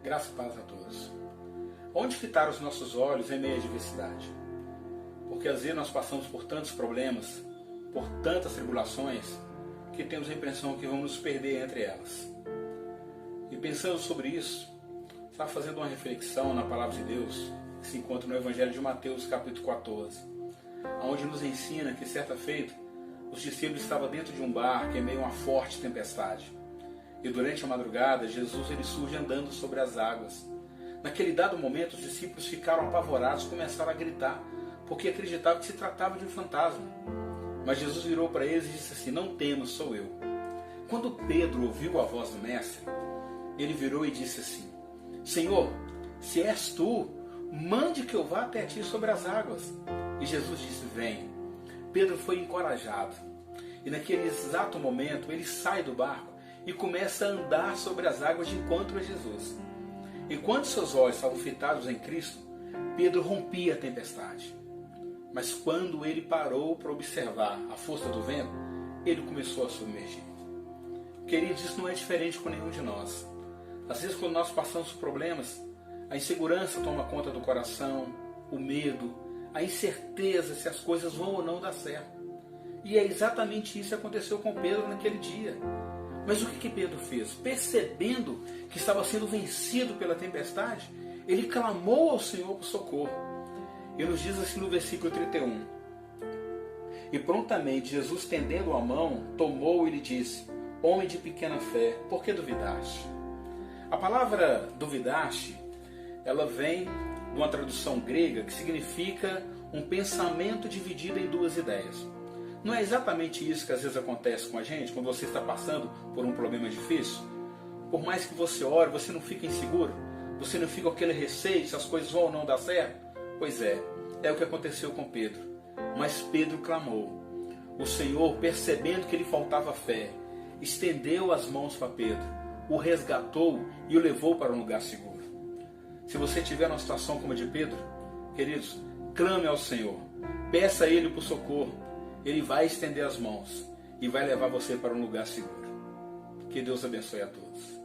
Graça e paz a todos. Onde fitar os nossos olhos em meio à adversidade? Porque às vezes nós passamos por tantos problemas, por tantas tribulações, que temos a impressão que vamos nos perder entre elas. E pensando sobre isso, estava fazendo uma reflexão na Palavra de Deus, que se encontra no Evangelho de Mateus, capítulo 14, onde nos ensina que, certa feita, os discípulos estavam dentro de um barco em meio a uma forte tempestade. E durante a madrugada, Jesus ele surge andando sobre as águas. Naquele dado momento, os discípulos ficaram apavorados, começaram a gritar, porque acreditavam que se tratava de um fantasma. Mas Jesus virou para eles e disse assim: não temas, sou eu. Quando Pedro ouviu a voz do Mestre, ele virou e disse assim: Senhor, se és tu, mande que eu vá até ti sobre as águas. E Jesus disse: vem. Pedro foi encorajado. E naquele exato momento, ele sai do barco e começa a andar sobre as águas de encontro a Jesus. Enquanto seus olhos estavam fitados em Cristo, Pedro rompia a tempestade. Mas quando ele parou para observar a força do vento, ele começou a submergir. Queridos, isso não é diferente com nenhum de nós. Às vezes, quando nós passamos por problemas, a insegurança toma conta do coração, o medo, a incerteza se as coisas vão ou não dar certo. E é exatamente isso que aconteceu com Pedro naquele dia. Mas o que Pedro fez? Percebendo que estava sendo vencido pela tempestade, ele clamou ao Senhor por socorro. E nos diz assim no versículo 31. E prontamente Jesus, estendendo a mão, tomou e lhe disse: homem de pequena fé, por que duvidaste? A palavra duvidaste, ela vem de uma tradução grega que significa um pensamento dividido em duas ideias. Não é exatamente isso que às vezes acontece com a gente, quando você está passando por um problema difícil? Por mais que você ore, você não fica inseguro? Você não fica com aquele receio se as coisas vão ou não dar certo? Pois é o que aconteceu com Pedro. Mas Pedro clamou. O Senhor, percebendo que lhe faltava fé, estendeu as mãos para Pedro, o resgatou e o levou para um lugar seguro. Se você tiver uma situação como a de Pedro, queridos, clame ao Senhor, peça a Ele por socorro. Ele vai estender as mãos e vai levar você para um lugar seguro. Que Deus abençoe a todos.